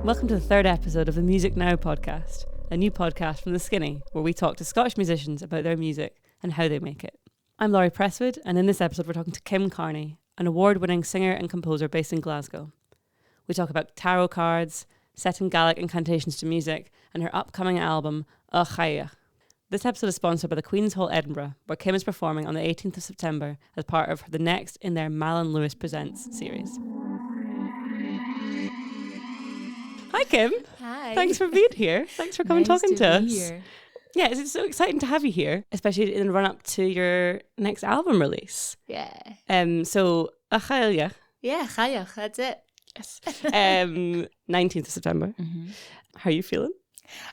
Welcome to the third episode of the Music Now podcast, a new podcast from The Skinny, where we talk to Scottish musicians about their music and how they make it. I'm Laurie Presswood, and in this episode we're talking to Kim Carnie, an award-winning singer and composer based in Glasgow. We talk about tarot cards, setting Gaelic incantations to music, and her upcoming album, A Chailleach. This episode is sponsored by the Queen's Hall Edinburgh, where Kim is performing on the 18th of September as part of the next in their Malin Lewis Presents series. Hi, Kim. Hi. Thanks for being here. Thanks for coming talking to us. Here. Yeah, it's so exciting to have you here, especially in the run up to your next album release. Yeah. So A Chailleach. Yeah, Chailleach, that's it. Yes. 19th of September. Mm-hmm. How are you feeling?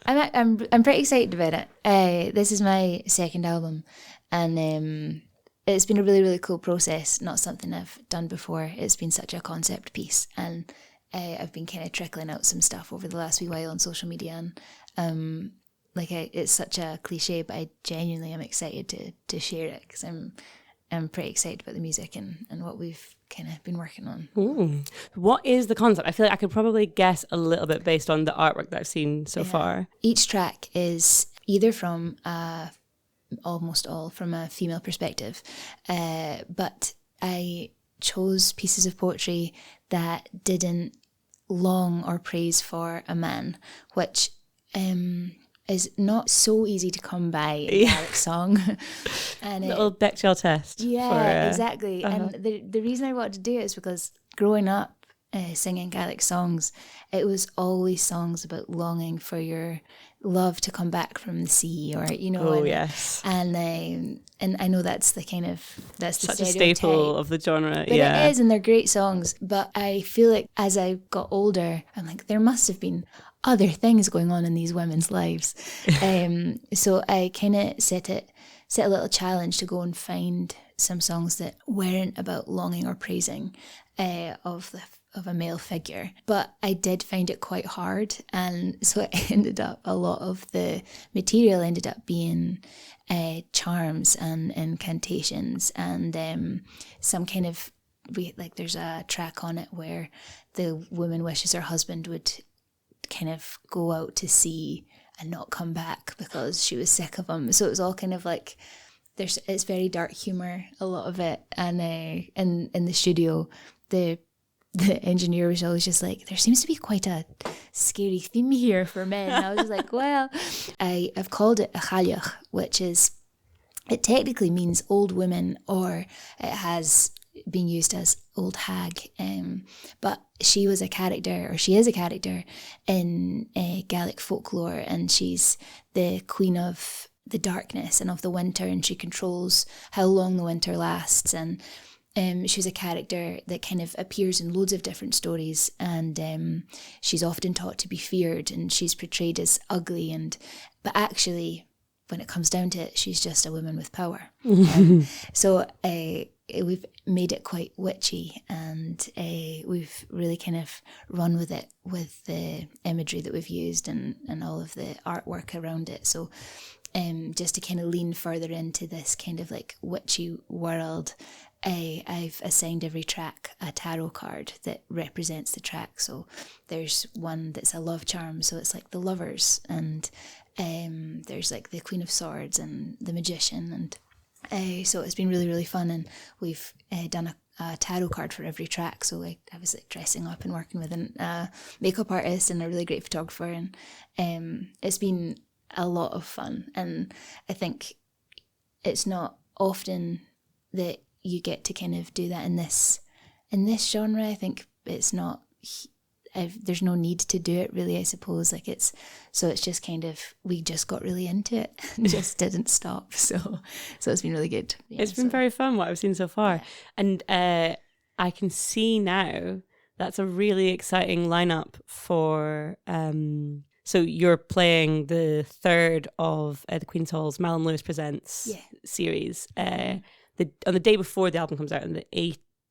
I'm pretty excited about it. This is my second album, and it's been a really, really cool process. Not something I've done before. It's been such a concept piece, and I've been kind of trickling out some stuff over the last wee while on social media, and it's such a cliche, but I genuinely am excited to share it because I'm pretty excited about the music and what we've kind of been working on. Ooh. What is the concept? I feel like I could probably guess a little bit based on the artwork that I've seen so far. Each track is either from almost all from a female perspective, but I chose pieces of poetry that didn't long or praise for a man, which is not so easy to come by in a Gaelic song. And little Bechdel test. Yeah, exactly. And the reason I wanted to do it is because growing up singing Gaelic songs, it was always songs about longing for your love to come back from the sea, or Yes. And I know that's the Such a stereotype. staple of the genre. But it is, and they're great songs. But I feel like as I got older, I'm like, there must have been other things going on in these women's lives. So I kind of set a little challenge to go and find some songs that weren't about longing or praising of a male figure. But I did find it quite hard, and so it ended up, a lot of the material ended up being charms and incantations, and some kind of, there's a track on it where the woman wishes her husband would kind of go out to sea and not come back because she was sick of him. So it was all kind of like, it's very dark humour, a lot of it. And in the studio, the engineer was always just like, there seems to be quite a scary theme here for men. And I was just like, well, I've called it A Chailleach, which it technically means old woman, or it has been used as old hag, but she is a character in Gaelic folklore, and she's the queen of the darkness and of the winter, and she controls how long the winter lasts. And she's a character that kind of appears in loads of different stories, and she's often taught to be feared, and she's portrayed as ugly, but actually, when it comes down to it, she's just a woman with power. So we've made it quite witchy, and we've really kind of run with it with the imagery that we've used and all of the artwork around it. So just to kind of lean further into this kind of like witchy world, I've assigned every track a tarot card that represents the track. So there's one that's a love charm, so it's like the lovers, and there's like the Queen of Swords and the Magician, and so it's been really, really fun, and we've done a tarot card for every track. So I was like dressing up and working with a makeup artist and a really great photographer, and it's been a lot of fun. And I think it's not often that you get to kind of do that in this genre. I think it's not. There's no need to do it really, I suppose. It's just kind of, we just got really into it and just didn't stop. So it's been really good. Yeah, it's been very fun what I've seen so far. Yeah. And I can see now that's a really exciting lineup for so you're playing the third of the Queen's Hall's Malin Lewis Presents series on the day before the album comes out, on the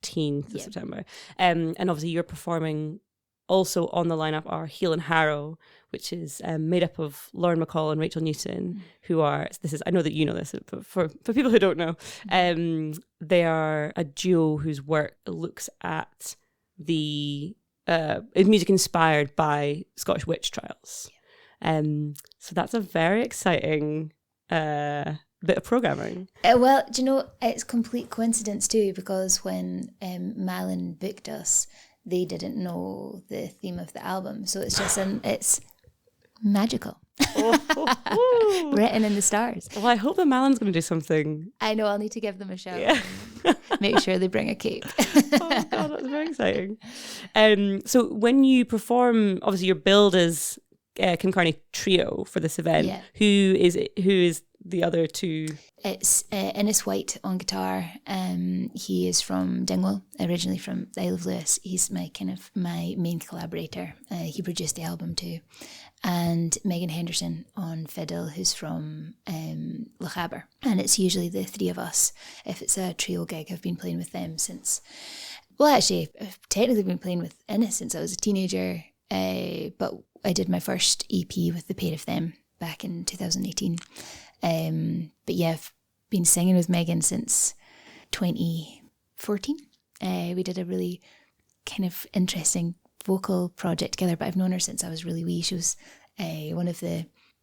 18th of September. And obviously you're performing. Also on the lineup are Heel and Harrow, which is made up of Lauren McCall and Rachel Newton, who are, I know that you know this, but for people who don't know, they are a duo whose work looks at the is music inspired by Scottish witch trials. So that's a very exciting bit of programming. Well, do you know, it's complete coincidence too, because when Malin booked us, they didn't know the theme of the album, so it's just it's magical. Written in the stars. Well, I hope that Malin's going to do something. I know, I'll need to give them a shout. Yeah. Make sure they bring a cake. Oh God, that's very exciting. So when you perform, obviously your build is Kim Carnie trio for this event. Yeah. Who is the other two? It's Innes White on guitar. He is from Dingwall, originally from the Isle of Lewis. He's my main collaborator. He produced the album too. And Megan Henderson on fiddle, who's from Lochd. And it's usually the three of us. If it's a trio gig, I've been playing with them since... Well, actually, I've technically been playing with Innes since I was a teenager. But I did my first EP with the pair of them back in 2018. But yeah, I've been singing with Megan since 2014. We did a really kind of interesting vocal project together, but I've known her since I was really wee. She was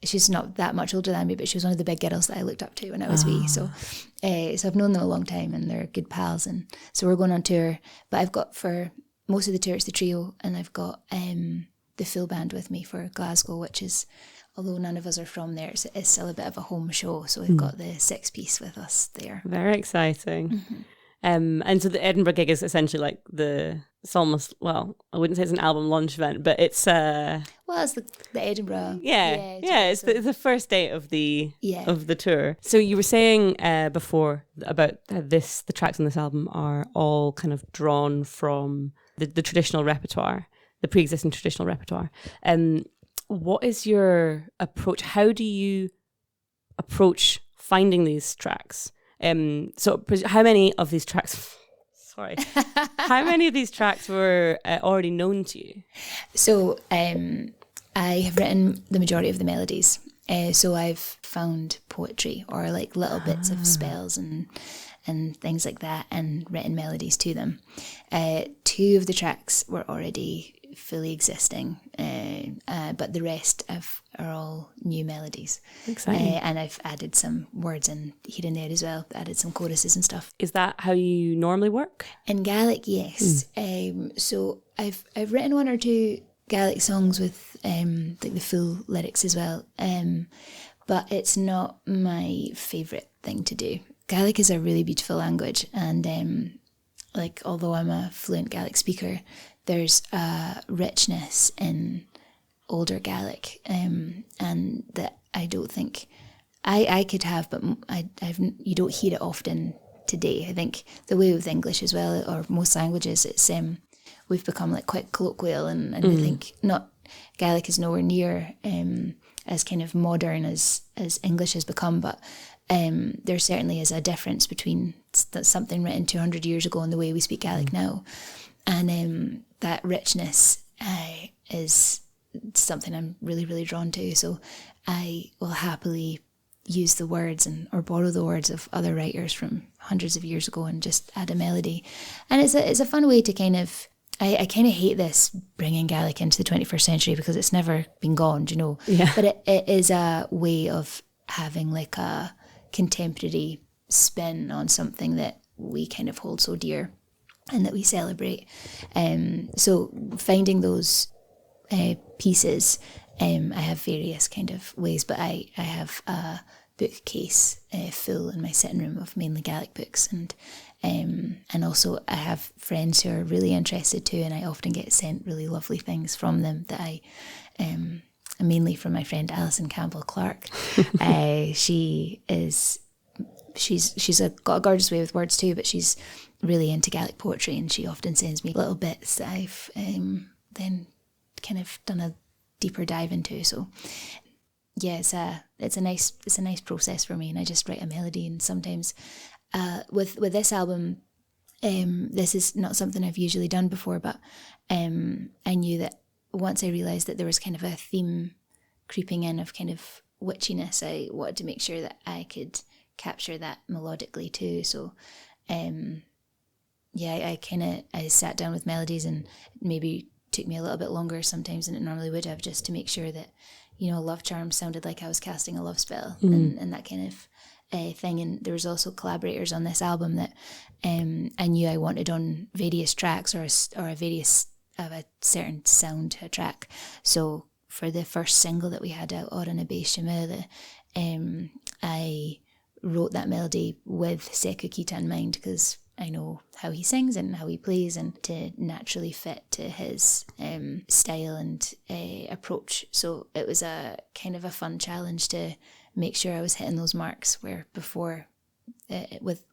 she's not that much older than me, but she was one of the big girls that I looked up to when I was wee. So I've known them a long time, and they're good pals, and so we're going on tour. But I've got, for most of the tour, it's the trio, and I've got the full band with me for Glasgow, which is, although none of us are from there, it's still a bit of a home show. So we've got the 6-piece with us there. Very exciting. And so the Edinburgh gig is essentially like it's almost, well, I wouldn't say it's an album launch event, but it's well, it's the Edinburgh. It's the first date of the tour. So you were saying before about the tracks on this album are all kind of drawn from the traditional repertoire, the pre-existing traditional repertoire. What is your approach? How do you approach finding these tracks? So how many of these tracks how many of these tracks were already known to you? So I have written the majority of the melodies, so I've found poetry or like little bits of spells and things like that, and written melodies to them. 2 of the tracks were already fully existing, but the rest are all new melodies. Exciting. And I've added some words in here and there as well, added some choruses and stuff. Is that how you normally work? In Gaelic, yes. So I've written 1 or 2 Gaelic songs with like the full lyrics as well, but it's not my favourite thing to do. Gaelic is a really beautiful language, and like, although I'm a fluent Gaelic speaker, there's a richness in older Gaelic, and that I don't think I could have, but you don't hear it often today. I think the way with English as well, or most languages, it's we've become like quite colloquial, and I think Gaelic is nowhere near as kind of modern as English has become, but there certainly is a difference between something written 200 years ago and the way we speak Gaelic now. And that richness is something I'm really, really drawn to. So I will happily use the words or borrow the words of other writers from hundreds of years ago and just add a melody. And it's a fun way to kind of... I kind of hate this bringing Gaelic into the 21st century because it's never been gone, do you know? Yeah. But it is a way of having like a contemporary spin on something that we kind of hold so dear and that we celebrate. So finding those pieces, I have various kind of ways, but I have a bookcase full in my sitting room of mainly Gaelic books, and also I have friends who are really interested too, and I often get sent really lovely things from them that I mainly from my friend Alison Campbell Clark. She's got a gorgeous way with words too, but she's really into Gaelic poetry, and she often sends me little bits that I've then kind of done a deeper dive into. So yeah, it's a nice process for me, and I just write a melody. And sometimes with this album, this is not something I've usually done before, but I knew that once I realised that there was kind of a theme creeping in of kind of witchiness, I wanted to make sure that I could capture that melodically too. So I sat down with melodies, and maybe took me a little bit longer sometimes than it normally would have, just to make sure that, you know, Love Charm sounded like I was casting a love spell and that kind of thing. And there was also collaborators on this album that I knew I wanted on various tracks or a various of a certain sound to a track. So for the first single that we had out, Or an Abeis Siamile, I wrote that melody with Seckou Keita in mind, because I know how he sings and how he plays, and to naturally fit to his style and approach. So it was a kind of a fun challenge to make sure I was hitting those marks, where before,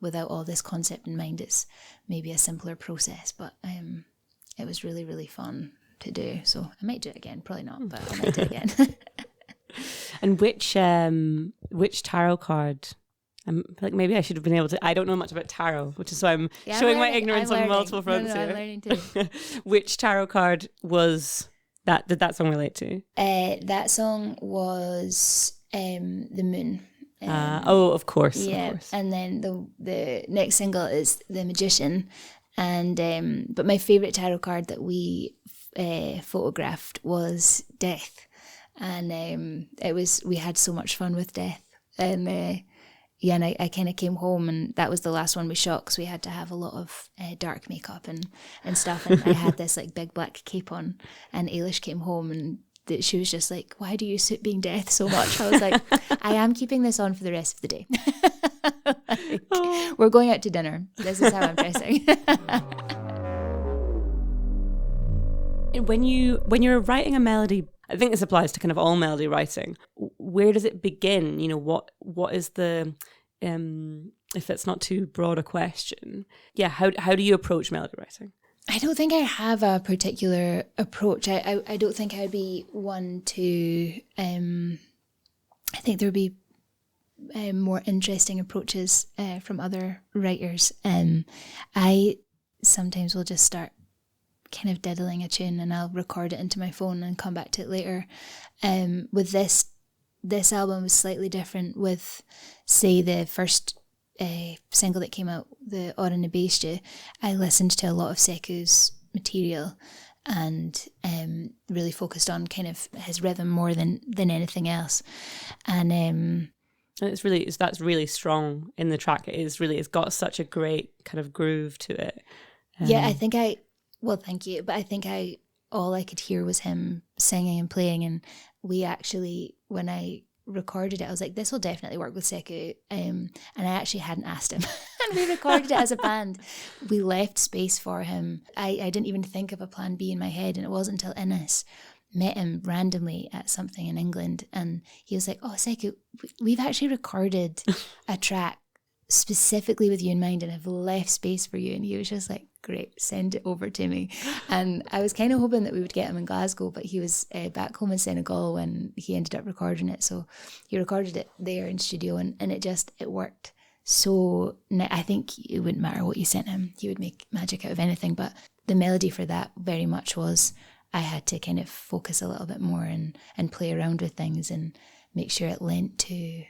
without all this concept in mind, it's maybe a simpler process. But it was really, really fun to do. So I might do it again. Probably not, but I might do it again. And which tarot card? Like maybe I should have been able to. I don't know much about tarot, which is why I'm showing my ignorance on multiple fronts here. I'm learning too. Which tarot card was that? Did that song relate to? That song was The Moon. Of course. Yeah, of course. And then the next single is The Magician, and but my favourite tarot card that we photographed was Death, and we had so much fun with Death, and. Yeah, and I kind of came home, and that was the last one we shot, because we had to have a lot of dark makeup and stuff, and I had this like big black cape on, and Ailish came home, and she was just like, why do you suit being Death so much? I was like, I am keeping this on for the rest of the day. We're going out to dinner. This is how I'm dressing. When you're writing a melody, I think this applies to kind of all melody writing. Where does it begin? You know, what is the if it's not too broad a question, how do you approach melody writing? I don't think I have a particular approach. I don't think I'd be one to. I think there would be more interesting approaches from other writers. I sometimes will just start kind of diddling a tune, and I'll record it into my phone and come back to it later. With this album was slightly different. With, say, the first single that came out, the Or an Abeis Siamile, I listened to a lot of Sekkou's material and really focused on kind of his rhythm more than anything else. And that's really strong in the track. It's got such a great kind of groove to it. Well, thank you. But I think all I could hear was him singing and playing. And we actually, when I recorded it, I was like, this will definitely work with Seckou. And I actually hadn't asked him. And we recorded it as a band. We left space for him. I didn't even think of a plan B in my head. And it wasn't until Innes met him randomly at something in England. And he was like, oh, Seckou, we've actually recorded a track specifically with you in mind, and I've left space for you. And he was just like, great, send it over to me. And I was kind of hoping that we would get him in Glasgow, but he was back home in Senegal when he ended up recording it. So he recorded it there in studio, and it worked. So I think it wouldn't matter what you sent him, he would make magic out of anything. But the melody for that very much was, I had to kind of focus a little bit more and play around with things and make sure it lent to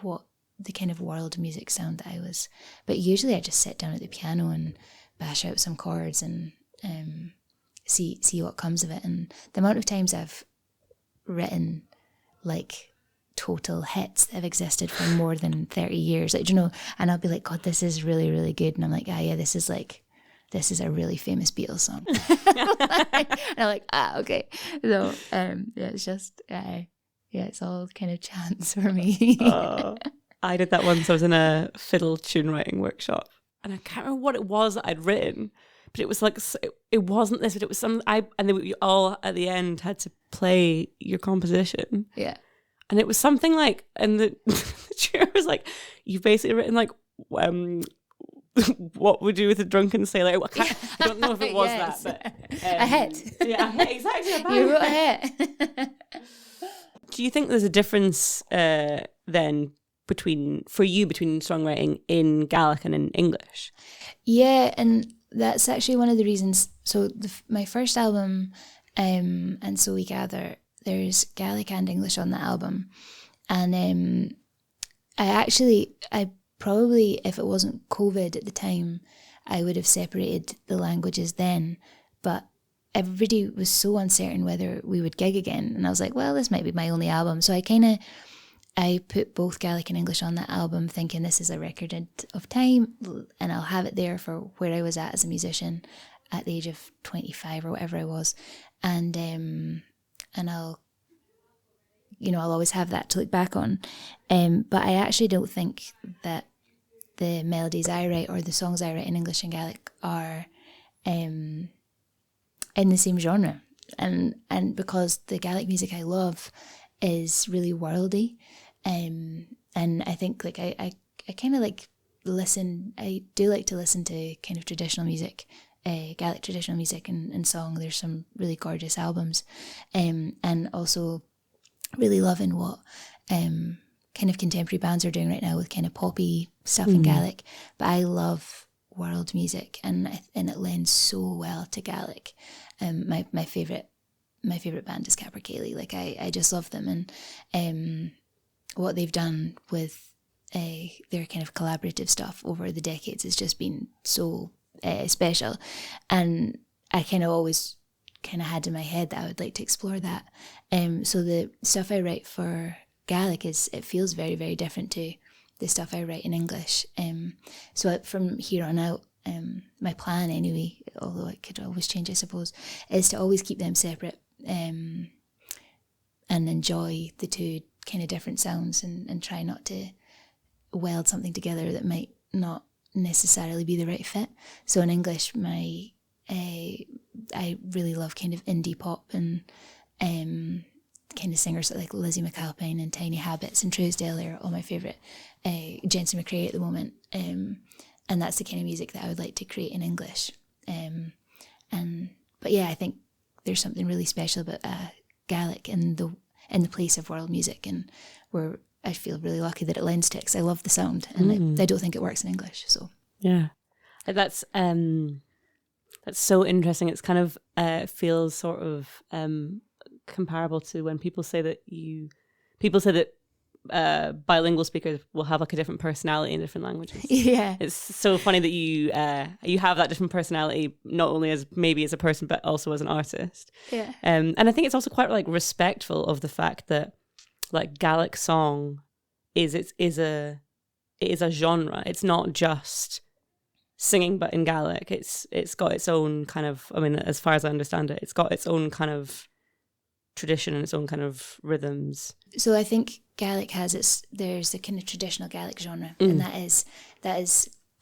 what the kind of world music sound that I was. But usually I just sit down at the piano and bash out some chords and see what comes of it. And the amount of times I've written like total hits that have existed for more than 30 years, like, you know, and I'll be like, God, this is really, really good. And I'm like, this is a really famous Beatles song. And I'm like, okay. So it's just it's all kind of chance for me. I did that once. I was in a fiddle tune writing workshop, and I can't remember what it was that I'd written, but it was like, it wasn't this, but it was some. And then we all at the end had to play your composition. Yeah, and it was something like, and the chair was like, you've basically written like, what would you do with a drunken sailor? I don't know if it was yes. that, but a hit. Yeah, a hit, exactly. You wrote a hit. Do you think there's a difference then between songwriting in Gaelic and in English? Yeah, and that's actually one of the reasons. So my first album, and So We Gather, there's Gaelic and English on the album, and I probably, if it wasn't COVID at the time, I would have separated the languages then. But everybody was so uncertain whether we would gig again, and I was like, well, this might be my only album. So I put both Gaelic and English on that album, thinking this is a record of time, and I'll have it there for where I was at as a musician at the age of 25 or whatever I was, and I'll always have that to look back on. But I actually don't think that the melodies I write or the songs I write in English and Gaelic are in the same genre, and because the Gaelic music I love is really worldy, and I think like I kind of like listen. I do like to listen to kind of traditional music, Gaelic traditional music and song. There's some really gorgeous albums, and also really loving what kind of contemporary bands are doing right now with kind of poppy stuff in Gaelic. But I love world music, and it lends so well to Gaelic. My favorite band is Capercaillie. Like I just love them, and what they've done with their kind of collaborative stuff over the decades has just been so special. And I kind of always kind of had in my head that I would like to explore that. So the stuff I write for Gaelic it feels very, very different to the stuff I write in English. So from here on out, my plan anyway, although it could always change I suppose, is to always keep them separate, and enjoy the two kind of different sounds, and try not to weld something together that might not necessarily be the right fit. So in English, I really love kind of indie pop and kind of singers like Lizzie McAlpine and Tiny Habits and Truesdale are all my favourite. Jensen McRae at the moment, and that's the kind of music that I would like to create in English. But yeah, I think there's something really special about Gaelic in the place of world music, and where I feel really lucky that it lends to it, because I love the sound, and I don't think it works in English. So yeah, that's so interesting. It's kind of feels sort of comparable to when people say that bilingual speakers will have like a different personality in different languages. Yeah, it's so funny that you have that different personality, not only as maybe as a person but also as an artist. Yeah, and I think it's also quite like respectful of the fact that like Gaelic song is a genre. It's not just singing but in Gaelic. It's got its own kind of, I mean, as far as I understand it, it's got its own kind of tradition and its own kind of rhythms. So I think Gaelic there's the kind of traditional Gaelic genre, and that is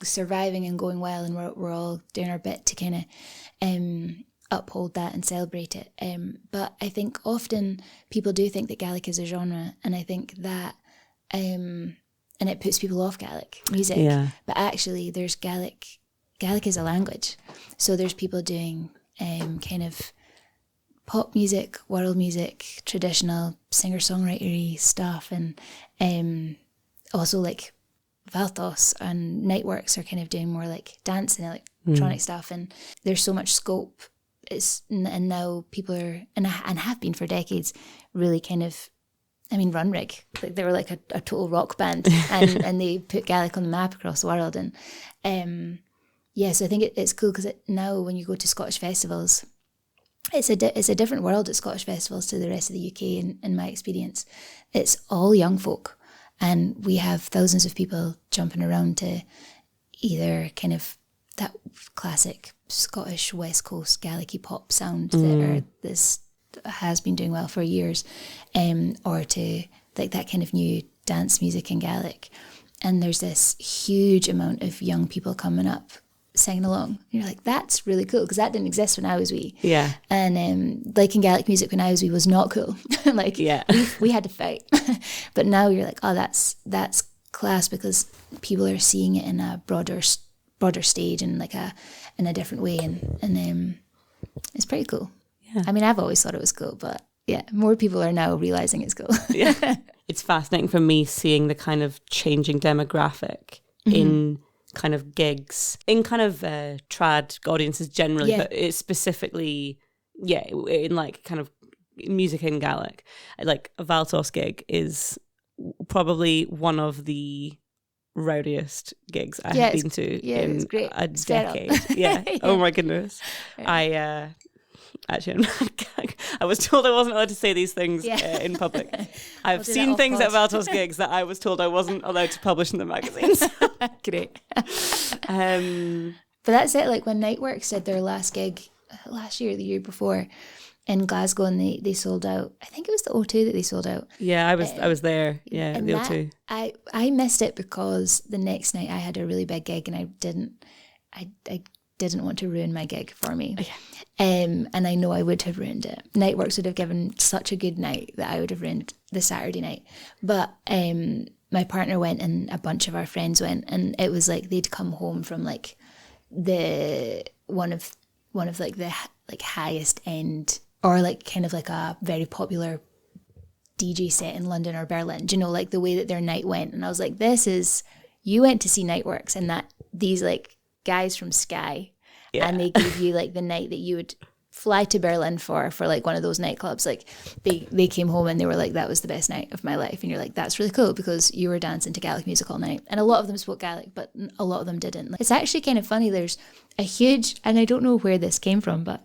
surviving and going well, and we're all doing our bit to kind of uphold that and celebrate it. But I think often people do think that Gaelic is a genre, and I think that and it puts people off Gaelic music. Yeah. But actually there's Gaelic is a language. So there's people doing kind of pop music, world music, traditional singer-songwriter stuff, and also like Valtos and Nightworks are kind of doing more like dance and electronic stuff, and there's so much scope. And now people are and have been for decades really kind of, I mean, Runrig, like they were like a total rock band, and they put Gaelic on the map across the world. And yeah, so I think it's cool because now when you go to Scottish festivals, it's a different world at Scottish festivals to the rest of the UK. In my experience, it's all young folk, and we have thousands of people jumping around to either kind of that classic Scottish West Coast Gaelic pop sound that has been doing well for years, or to like that kind of new dance music in Gaelic. And there's this huge amount of young people coming up singing along. And you're like, that's really cool, because that didn't exist when I was wee. Yeah. And liking Gaelic music when I was wee was not cool. Like, yeah, we had to fight. But now you're like, oh, that's class, because people are seeing it in a broader stage and like in a different way, and it's pretty cool. Yeah. I mean, I've always thought it was cool, but yeah, more people are now realizing it's cool. Yeah. It's fascinating for me seeing the kind of changing demographic in kind of gigs, in kind of trad audiences generally, but it's specifically, in like kind of music in Gaelic. Like a Valtos gig is probably one of the rowdiest gigs I have been to in a decade. Yeah. Oh my goodness. actually, I was told I wasn't allowed to say these things in public. I've seen things at Valtos gigs that I was told I wasn't allowed to publish in the magazines. Great. But that's it. Like when Nightworks did their last gig last year, the year before, in Glasgow, and they sold out. I think it was the O2 that they sold out. Yeah, I was there. Yeah, the O2. I missed it because the next night I had a really big gig, and I didn't want to ruin my gig for me. Yeah. And I know I would have ruined it. Nightworks would have given such a good night that I would have ruined the Saturday night. But my partner went, and a bunch of our friends went, and it was like they'd come home from like the one of like the like highest end, or like kind of like a very popular DJ set in London or Berlin. Do you know, like the way that their night went? And I was like, you went to see Nightworks, and that these like guys from Sky, and they gave you like the night that you would fly to Berlin for like one of those nightclubs. Like they came home and they were like, that was the best night of my life. And you're like, that's really cool, because you were dancing to Gaelic music all night. And a lot of them spoke Gaelic, but a lot of them didn't. It's actually kind of funny. There's a huge, and I don't know where this came from, but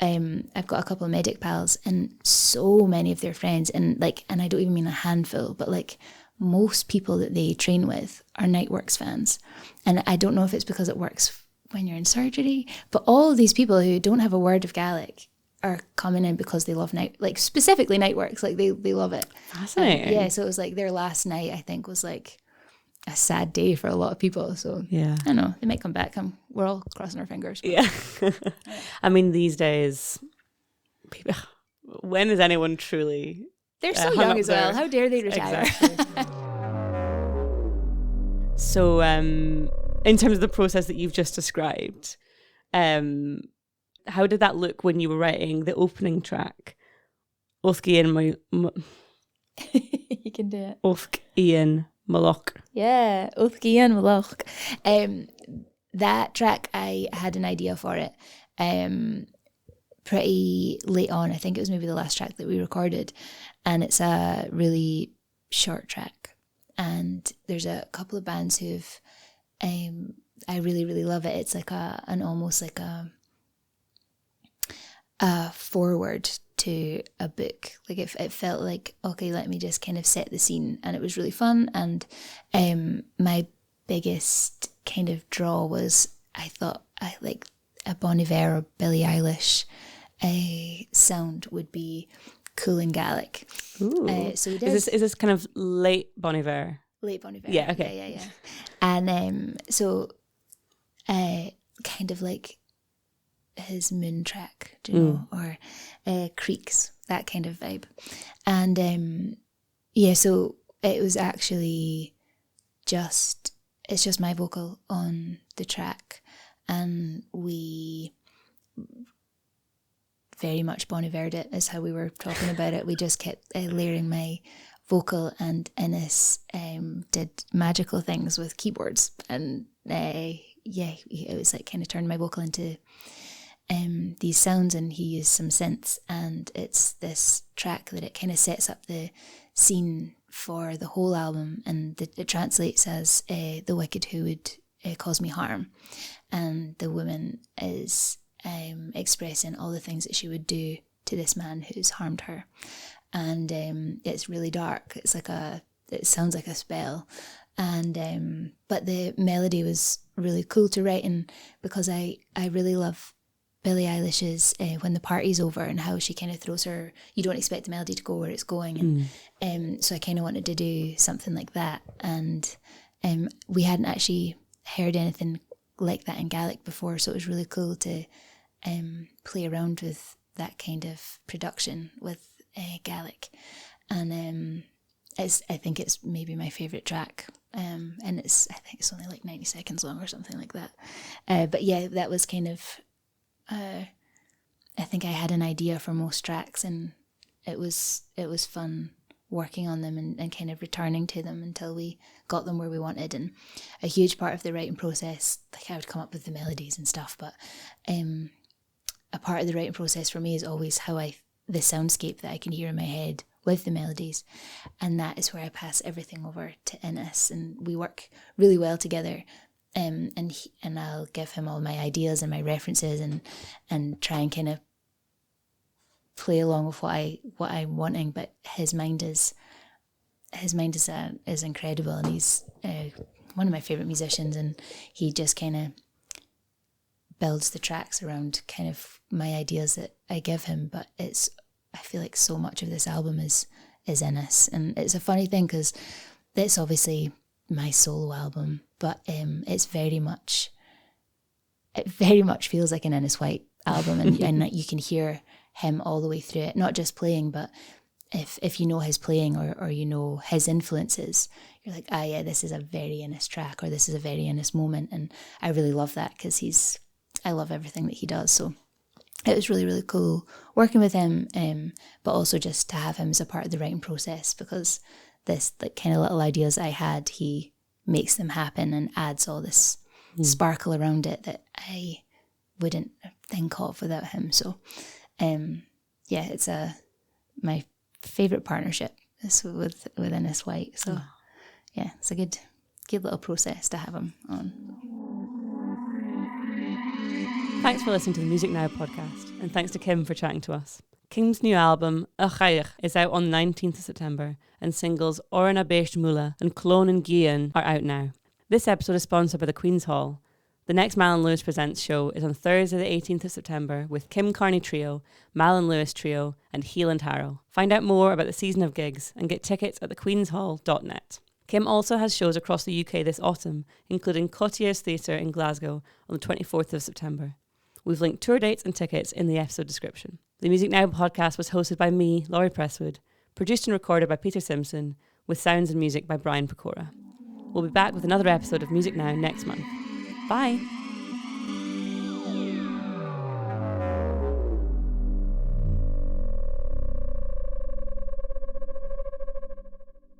I've got a couple of medic pals, and so many of their friends, and I don't even mean a handful, but like most people that they train with are Nightworks fans. And I don't know if it's because it works when you're in surgery, but all of these people who don't have a word of Gaelic are coming in because they love specifically Nightworks. Like they love it. Fascinating. So it was like their last night, I think, was like a sad day for a lot of people. So yeah, I don't know, they might come back. We're all crossing our fingers. Yeah. I mean, these days, people, when is anyone truly? They're so young as well. How dare they retire? Exactly. So, in terms of the process that you've just described, how did that look when you were writing the opening track? You can do it. Uthg Ian Lochd. Yeah, Uthg Ian Lochd. That track, I had an idea for it pretty late on. I think it was maybe the last track that we recorded, and it's a really short track. And there's a couple of bands who've I really, really love it. It's like almost like a forward to a book. Like it felt like, okay, let me just kind of set the scene, and it was really fun. And my biggest kind of draw was, I thought I like a Bon Iver or Billie Eilish sound would be cool in Gaelic. So is this kind of late Bon Iver? Late Bon Iver. Yeah, okay. Yeah. And so kind of like his Moon track, do you know, or Creeks, that kind of vibe. And so it was actually it's just my vocal on the track, and we very much Bon Ivered it, is how we were talking about it. We just kept layering my vocal, and Innes did magical things with keyboards, and it was like kind of turned my vocal into these sounds, and he used some synths, and it's this track that it kind of sets up the scene for the whole album, and it translates as the wicked who would cause me harm, and the woman is expressing all the things that she would do to this man who's harmed her. And it's really dark. It's like it sounds like a spell. And but the melody was really cool to write in, because I really love Billie Eilish's When the Party's Over, and how she kind of throws her, you don't expect the melody to go where it's going. And so I kind of wanted to do something like that. And we hadn't actually heard anything like that in Gaelic before, so it was really cool to play around with that kind of production with Gaelic. And I think it's maybe my favourite track, and I think it's only like 90 seconds long or something like that. But yeah, that was kind of I think I had an idea for most tracks, and it was fun working on them and kind of returning to them until we got them where we wanted. And a huge part of the writing process, like I would come up with the melodies and stuff, but a part of the writing process for me is always the soundscape that I can hear in my head with the melodies, and that is where I pass everything over to Innes, and we work really well together. And I'll give him all my ideas and my references, and try and kind of play along with what I'm wanting, but his mind is incredible, and he's one of my favourite musicians, and he just kind of builds the tracks around kind of my ideas that I give him. But I feel like so much of this album is in us, and it's a funny thing because it's obviously my solo album, but it very much feels like an Innes White album, and you can hear him all the way through it, not just playing, but if you know his playing or you know his influences, you're like, yeah, this is a very Innes track, or this is a very Innes moment. And I really love that because I love everything that he does. So it was really, really cool working with him, but also just to have him as a part of the writing process, because this like kind of little ideas I had, he makes them happen and adds all this sparkle around it that I wouldn't think of without him. So yeah, it's my favourite partnership is with Innes White. So yeah, it's a good little process to have him on. Thanks for listening to the Music Now podcast, and thanks to Kim for chatting to us. Kim's new album, A Chailleach, is out on the 19th of September, and singles Orna Beist Mula and Clone and dhèan are out now. This episode is sponsored by the Queen's Hall. The next Malin Lewis Presents show is on Thursday the 18th of September with Kim Carnie Trio, Malin Lewis Trio and Heel and Harrow. Find out more about the season of gigs and get tickets at thequeenshall.net. Kim also has shows across the UK this autumn, including Cottiers Theatre in Glasgow on the 24th of September. We've linked tour dates and tickets in the episode description. The Music Now podcast was hosted by me, Laurie Presswood, produced and recorded by Peter Simpson, with sounds and music by Brian Pecora. We'll be back with another episode of Music Now next month. Bye!